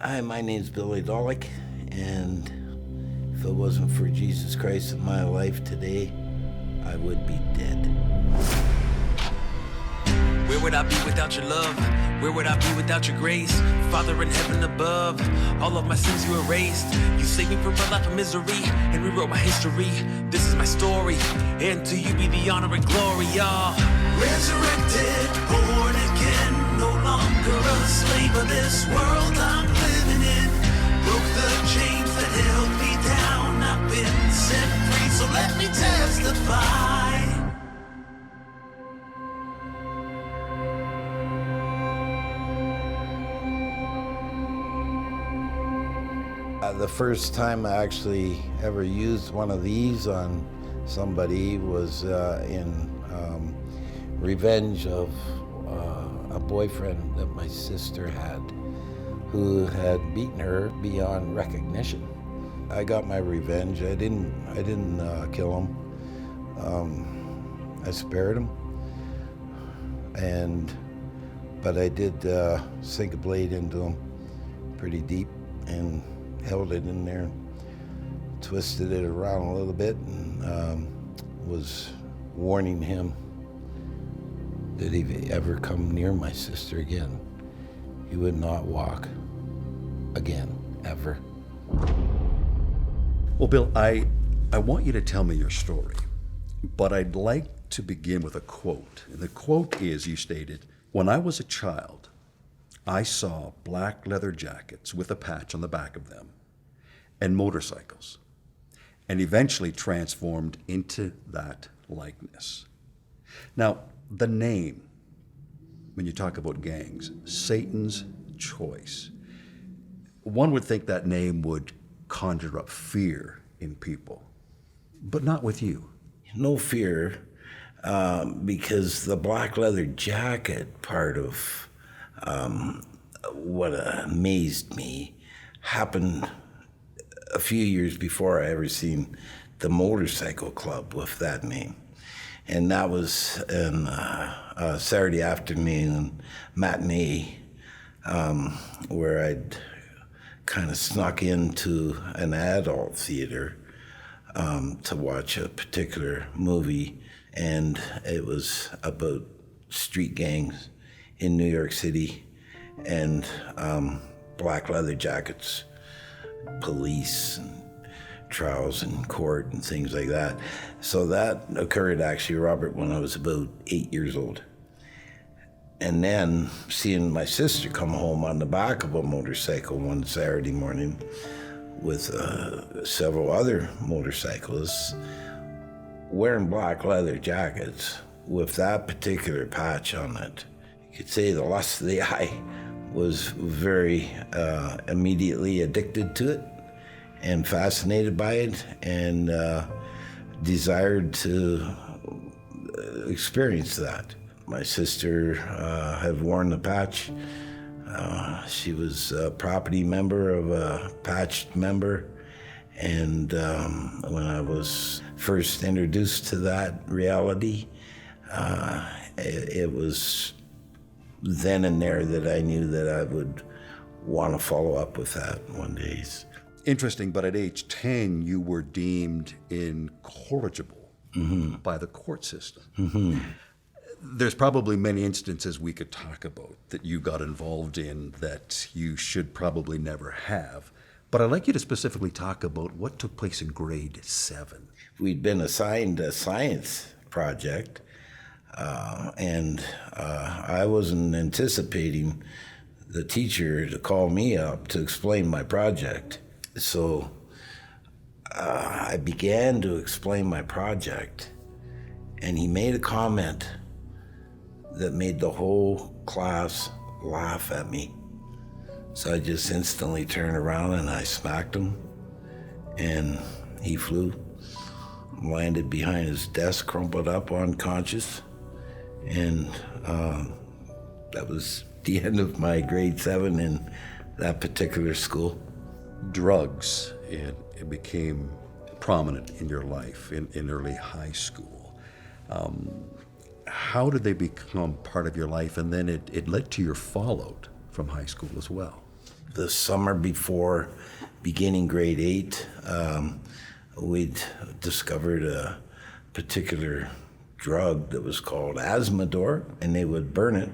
Hi, my name's Billy Dollack, and if it wasn't for Jesus Christ in my life today, I would be dead. Where would I be without your love? Where would I be without your grace? Father in heaven above, all of my sins you erased. You saved me from a life of misery and rewrote my history. This is my story, and to you be the honor and glory, y'all. Resurrected, born again, no longer a slave of this world I'm living in. Broke the chains that held me down, I've been set free, so let me testify. The first time I actually ever used one of these on somebody was in revenge of a boyfriend that my sister had, who had beaten her beyond recognition. I got my revenge. I didn't kill him. I spared him, but I did sink a blade into him pretty deep and held it in there, twisted it around a little bit, and was warning him that if he ever come near my sister again, he would not walk again, ever. Well, Bill, I want you to tell me your story, but I'd like to begin with a quote. And the quote is, you stated, "When I was a child, I saw black leather jackets with a patch on the back of them and motorcycles, and eventually transformed into that likeness." Now, the name, when you talk about gangs, Satan's Choice, one would think that name would conjure up fear in people, but not with you. No fear, because the black leather jacket part of what amazed me happened a few years before I ever seen the motorcycle club with that name. And that was in a Saturday afternoon matinee where I'd kind of snuck into an adult theater to watch a particular movie, and it was about street gangs in New York City and black leather jackets, police and trials in court and things like that. So that occurred actually, Robert, when I was about 8 years old. And then seeing my sister come home on the back of a motorcycle one Saturday morning with several other motorcyclists wearing black leather jackets with that particular patch on it, you could say the lust of the eye was very immediately addicted to it and fascinated by it, and desired to experience that. My sister had worn the patch. She was a property member of a patched member, and when I was first introduced to that reality, it was then and there that I knew that I would want to follow up with that one day. Interesting, but at age 10, you were deemed incorrigible by the court system. Mm-hmm. There's probably many instances we could talk about that you got involved in that you should probably never have. But I'd like you to specifically talk about what took place in grade 7. We'd been assigned a science project, and I wasn't anticipating the teacher to call me up to explain my project. So I began to explain my project, and he made a comment that made the whole class laugh at me. So I just instantly turned around and I smacked him, and he flew, landed behind his desk, crumpled up, unconscious, and that was the end of my grade 7 in that particular school. Drugs, it became prominent in your life in early high school. How did they become part of your life? And then it led to your fallout from high school as well. The summer before beginning grade 8, we'd discovered a particular drug that was called Asthmador, and they would burn it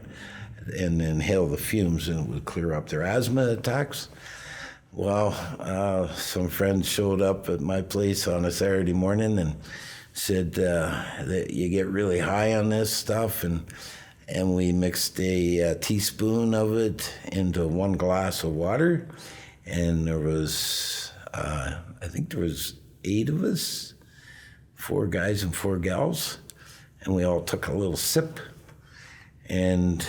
and inhale the fumes, and it would clear up their asthma attacks. Well, some friends showed up at my place on a Saturday morning and said that you get really high on this stuff, and we mixed a teaspoon of it into 1 glass of water, and there was, I think there was 8 of us, 4 guys and 4 gals, and we all took a little sip, and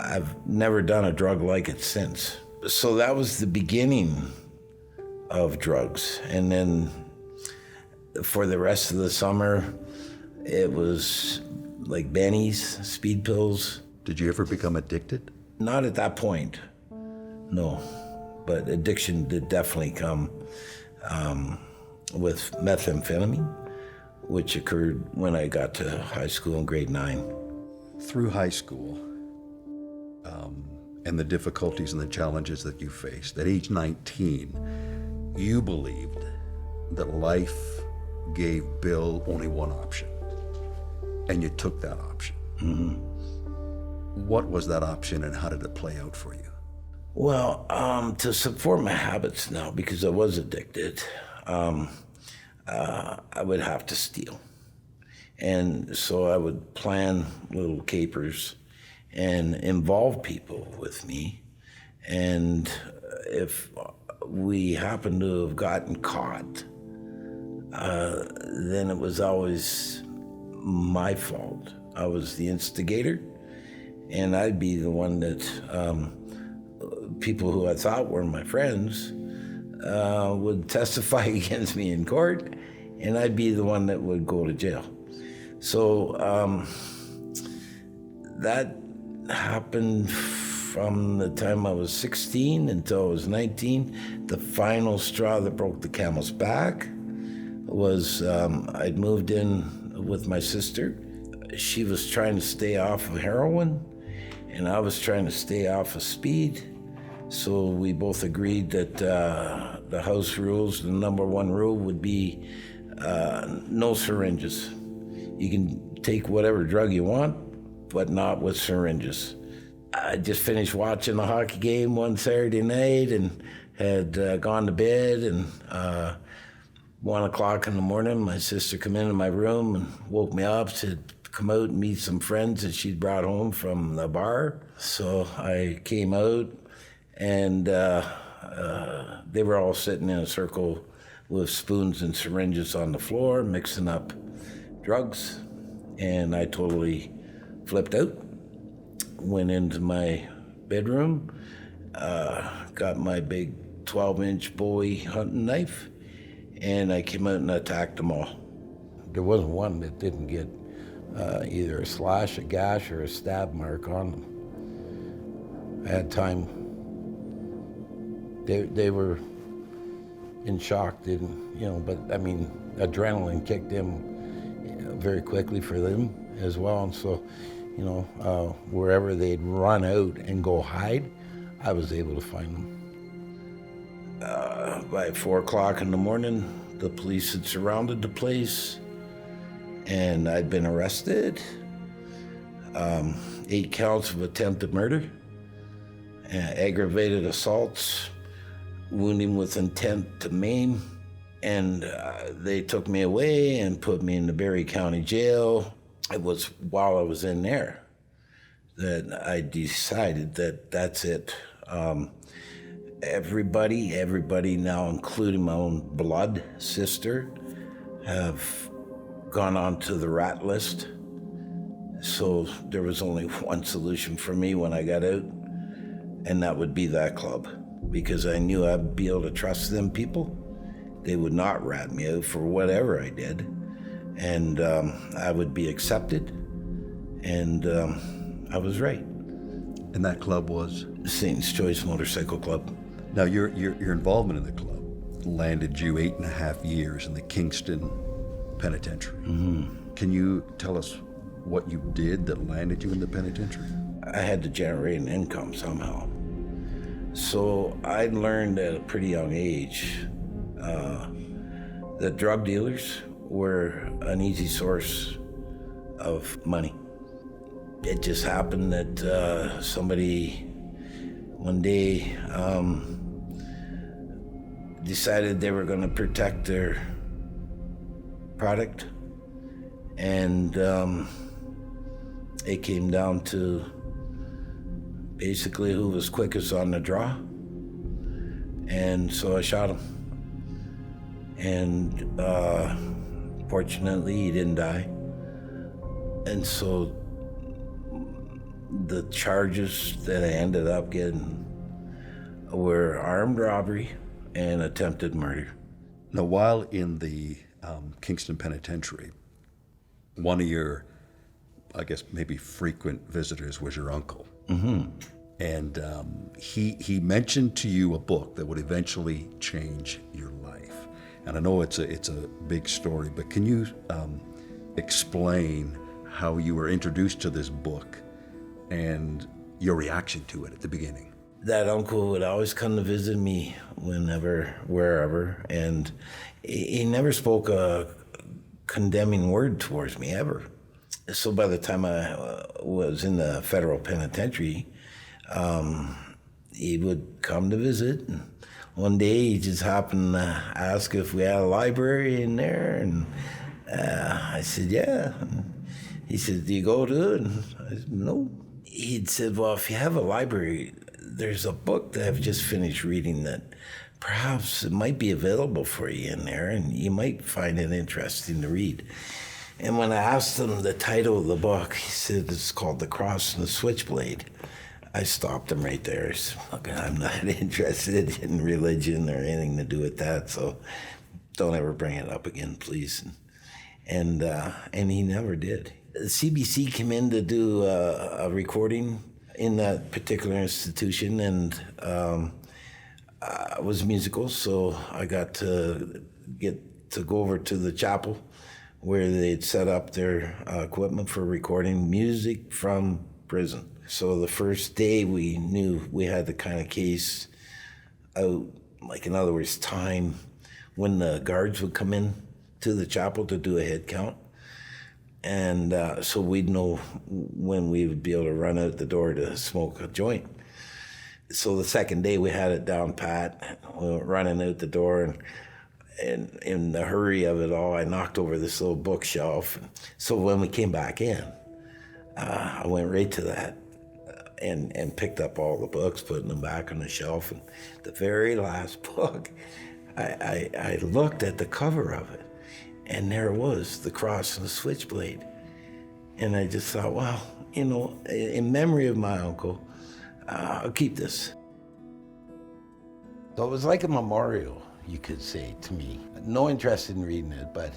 I've never done a drug like it since. So that was the beginning of drugs, and then for the rest of the summer, it was like bennies, speed pills. Did you ever become addicted? Not at that point, no. But addiction did definitely come with methamphetamine, which occurred when I got to high school in grade 9. Through high school, and the difficulties and the challenges that you faced, at age 19, you believed that life gave Bill only one option, and you took that option. Mm-hmm. What was that option, and how did it play out for you? Well, to support my habits now, because I was addicted, I would have to steal. And so I would plan little capers and involve people with me. And if we happened to have gotten caught, then it was always my fault. I was the instigator, and I'd be the one that people who I thought were my friends would testify against me in court, and I'd be the one that would go to jail. So that happened from the time I was 16 until I was 19. The final straw that broke the camel's back was I'd moved in with my sister. She was trying to stay off of heroin, and I was trying to stay off of speed. So we both agreed that the house rules, the number 1 rule would be no syringes. You can take whatever drug you want, but not with syringes. I just finished watching a hockey game one Saturday night and had gone to bed, and 1 o'clock in the morning, my sister came into my room and woke me up, said come out and meet some friends that she'd brought home from the bar. So I came out, and they were all sitting in a circle with spoons and syringes on the floor, mixing up drugs, and I totally flipped out. Went into my bedroom, got my big 12-inch Bowie hunting knife, and I came out and attacked them all. There wasn't one that didn't get either a slash, a gash, or a stab mark on them. I had time. They were in shock, but I mean, adrenaline kicked in very quickly for them as well, and so, wherever they'd run out and go hide, I was able to find them. By 4 o'clock in the morning, the police had surrounded the place, and I'd been arrested. 8 counts of attempted murder, aggravated assaults, wounding with intent to maim, and they took me away and put me in the Barrie County Jail. It was while I was in there that I decided that that's it. Everybody now, including my own blood sister, have gone on to the rat list. So there was only one solution for me when I got out, and that would be that club, because I knew I'd be able to trust them people. They would not rat me out for whatever I did, and I would be accepted, and I was right. And that club was? Satan's Choice Motorcycle Club. Now, your involvement in the club landed you 8.5 years in the Kingston Penitentiary. Mm-hmm. Can you tell us what you did that landed you in the penitentiary? I had to generate an income somehow. So I learned at a pretty young age that drug dealers were an easy source of money. It just happened that somebody one day decided they were going to protect their product, and it came down to basically who was quickest on the draw, and so I shot him. And fortunately, he didn't die. And so the charges that I ended up getting were armed robbery and attempted murder. Now, while in the Kingston Penitentiary, one of your, I guess, maybe frequent visitors was your uncle. Mm-hmm. And he mentioned to you a book that would eventually change your life. And I know it's a big story, but can you explain how you were introduced to this book and your reaction to it at the beginning? That uncle would always come to visit me whenever, wherever, and he never spoke a condemning word towards me, ever. So by the time I was in the federal penitentiary, he would come to visit. And one day he just happened to ask if we had a library in there, and I said, yeah. And he said, do you go to it? And I said, no. He'd said, well, if you have a library, there's a book that I've just finished reading that perhaps it might be available for you in there, and you might find it interesting to read. And when I asked him the title of the book, he said it's called The Cross and the Switchblade. I stopped him right there. I said, look, I'm not interested in religion or anything to do with that, so don't ever bring it up again, please. And he never did. The CBC came in to do a recording in that particular institution, and it was musical, so I got to go over to the chapel where they'd set up their equipment for recording music from prison. So the first day we knew we had the kind of case out, like in other words, time when the guards would come in to the chapel to do a head count. And so we'd know when we would be able to run out the door to smoke a joint. So the second day we had it down pat. We were running out the door, and in the hurry of it all, I knocked over this little bookshelf. So when we came back in, I went right to that and picked up all the books, putting them back on the shelf. And the very last book, I looked at the cover of it, and there it was, The Cross and the Switchblade. And I just thought, well, you know, in memory of my uncle, I'll keep this. So it was like a memorial, you could say, to me. No interest in reading it, but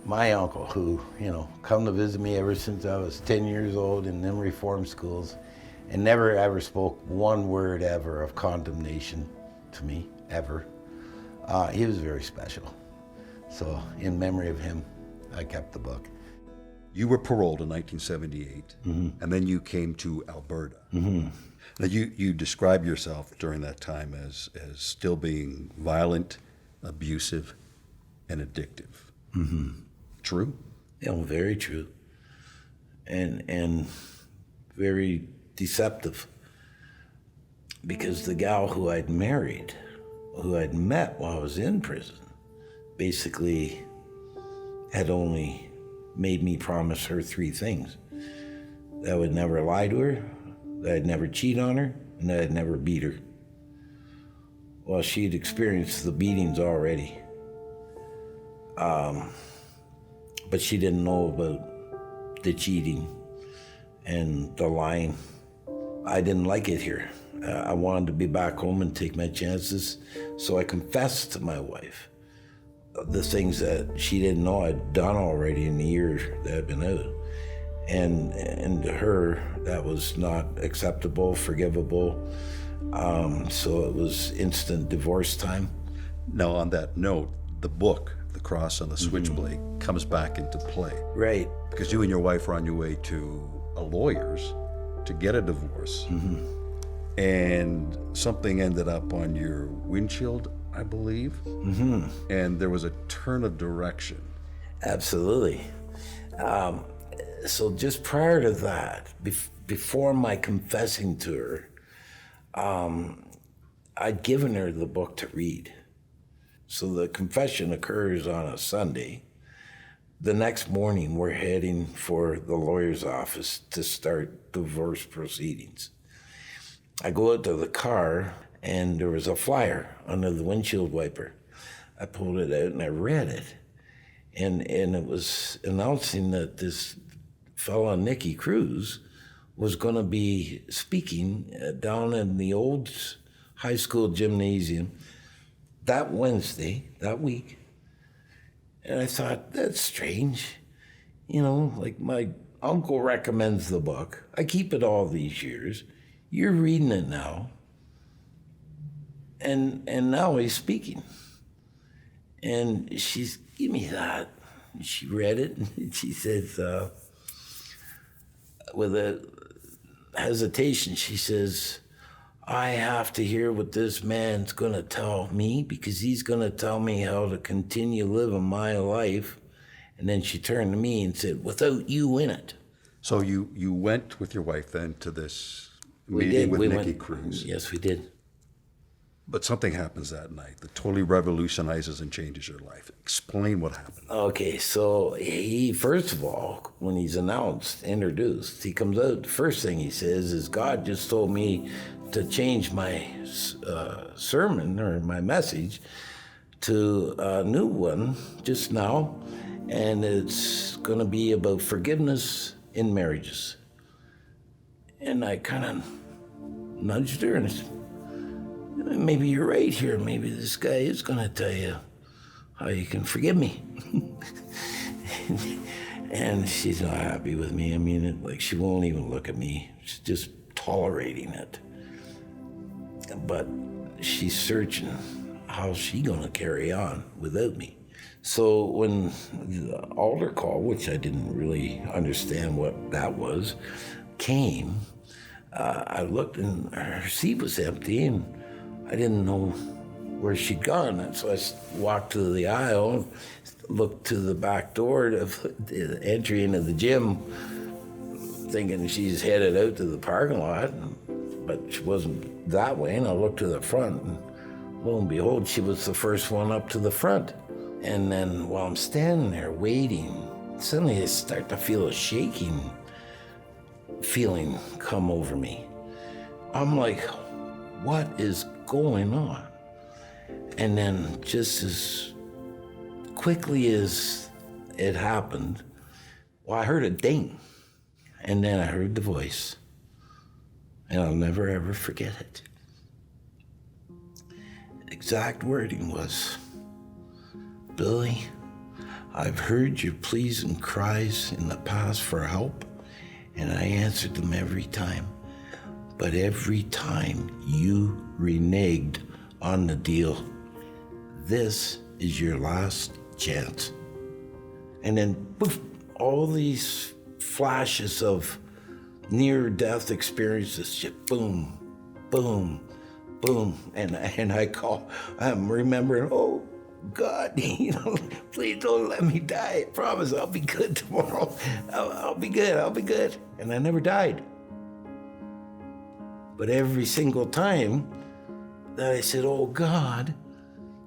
my uncle, who, you know, come to visit me ever since I was 10 years old in them reform schools, and never ever spoke one word ever of condemnation to me, ever. He was very special. So in memory of him, I kept the book. You were paroled in 1978, and then you came to Alberta. Mm-hmm. Now you describe yourself during that time as still being violent, abusive, and addictive. Mm-hmm. True? Yeah, well, very true. And very deceptive. Because the gal who I'd married, who I'd met while I was in prison, basically had only made me promise her three things: that I would never lie to her, that I'd never cheat on her, and that I'd never beat her. Well, she'd experienced the beatings already. But she didn't know about the cheating and the lying. I didn't like it here. I wanted to be back home and take my chances, so I confessed to my wife the things that she didn't know I'd done already in the year that I'd been out. And to her, that was not acceptable, forgivable. So it was instant divorce time. Now, on that note, the book, The Cross and the Switchblade, comes back into play. Right. Because you and your wife were on your way to a lawyer's to get a divorce. and something ended up on your windshield, I believe. Mm-hmm. And there was a turn of direction. Absolutely. So just prior to that, before my confessing to her, I'd given her the book to read. So the confession occurs on a Sunday. The next morning, we're heading for the lawyer's office to start divorce proceedings. I go out to the car, and there was a flyer under the windshield wiper. I pulled it out and I read it. And it was announcing that this fella, Nicky Cruz, was going to be speaking down in the old high school gymnasium that Wednesday, that week. And I thought, that's strange. You know, like my uncle recommends the book. I keep it all these years. You're reading it now. And now he's speaking. And she's, give me that. She read it, and she says, with a hesitation, she says, I have to hear what this man's going to tell me, because he's going to tell me how to continue living my life. And then she turned to me and said, without you in it. So you went with your wife then to this meeting with Nicky Cruz. Yes, we did. But something happens that night that totally revolutionizes and changes your life. Explain what happened. Okay, so he, first of all, when he's introduced, he comes out, the first thing he says is, God just told me to change my sermon or my message to a new one just now, and it's going to be about forgiveness in marriages. And I kind of nudged her and said, maybe you're right here. Maybe this guy is going to tell you how you can forgive me. And she's not happy with me. I mean, she won't even look at me. She's just tolerating it. But she's searching how's she going to carry on without me. So when the altar call, which I didn't really understand what that was, came, I looked and her seat was empty, and I didn't know where she'd gone. And so I walked to the aisle, looked to the back door of the entry into the gym, thinking she's headed out to the parking lot, but she wasn't that way. And I looked to the front, and lo and behold, she was the first one up to the front. And then while I'm standing there waiting, suddenly I start to feel a shaking feeling come over me. I'm like, what is going on? And then just as quickly as it happened, I heard a ding. And then I heard the voice. And I'll never ever forget it. Exact wording was, Billy, I've heard your pleas and cries in the past for help, and I answered them every time. But every time you reneged on the deal. This is your last chance. And then poof, all these flashes of near-death experiences, just boom, boom, boom. And I'm remembering, oh, God, please don't let me die. I promise I'll be good tomorrow. I'll be good. And I never died. But every single time that I said, oh, God,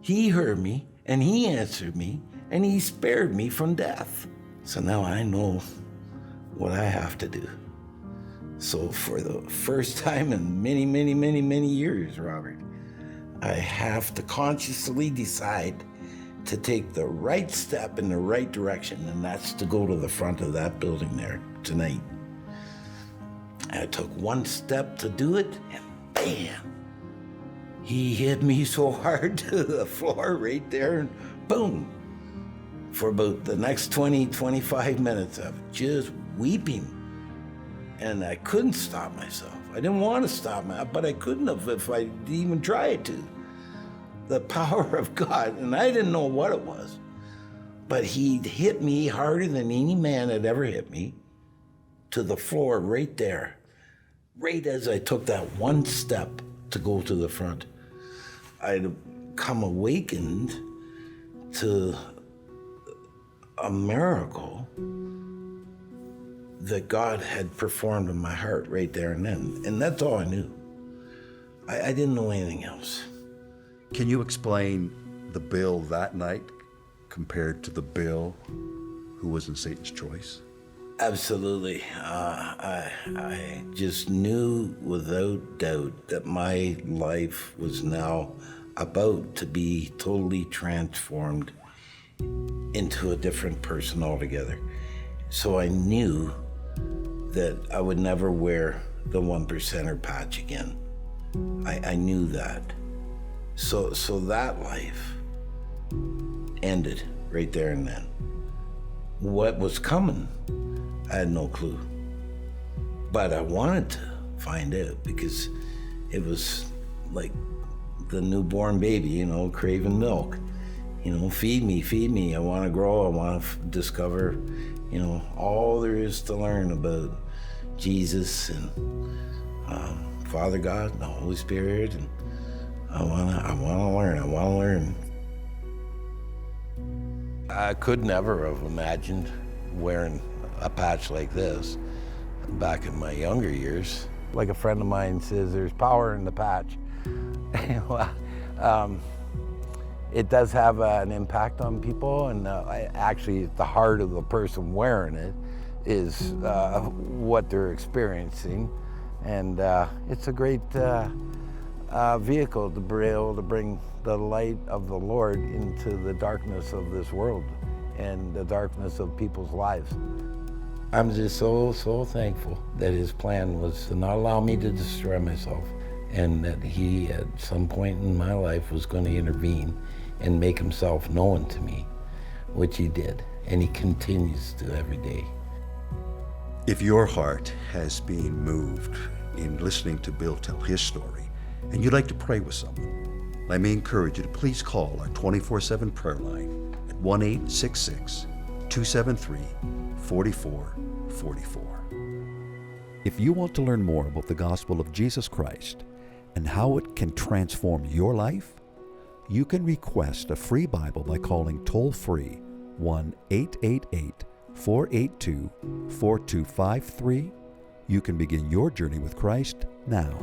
he heard me and he answered me and he spared me from death. So now I know what I have to do. So for the first time in many, many, many, many years, Robert, I have to consciously decide to take the right step in the right direction, and that's to go to the front of that building there tonight. I took one step to do it, and bam! He hit me so hard to the floor right there, and boom! For about the next 20, 25 minutes of just weeping. And I couldn't stop myself. I didn't want to stop myself, but I couldn't have if I even tried to. The power of God, and I didn't know what it was, but he hit me harder than any man had ever hit me, to the floor right there. Right as I took that one step to go to the front, I'd come awakened to a miracle that God had performed in my heart right there and then. And that's all I knew. I didn't know anything else. Can you explain the Bill that night compared to the Bill who was in Satan's choice? Absolutely. I just knew without doubt that my life was now about to be totally transformed into a different person altogether. So I knew that I would never wear the 1%er patch again. I knew that. So that life ended right there and then. What was coming, I had no clue. But I wanted to find out because it was like the newborn baby, craving milk. Feed me. I want to grow. I want to discover, all there is to learn about Jesus and Father God and the Holy Spirit. And I want to learn. I could never have imagined wearing a patch like this back in my younger years. Like a friend of mine says, there's power in the patch. It does have an impact on people, and actually the heart of the person wearing it is what they're experiencing. And it's a great vehicle to be able to bring the light of the Lord into the darkness of this world and the darkness of people's lives. I'm just so thankful that his plan was to not allow me to destroy myself, and that he at some point in my life was going to intervene and make himself known to me, which he did, and he continues to every day. If your heart has been moved in listening to Bill tell his story, and you'd like to pray with someone, let me encourage you to please call our 24/7 prayer line at 1-866-273-4444. If you want to learn more about the gospel of Jesus Christ and how it can transform your life, you can request a free Bible by calling toll-free 1-888-482-4253. You can begin your journey with Christ now.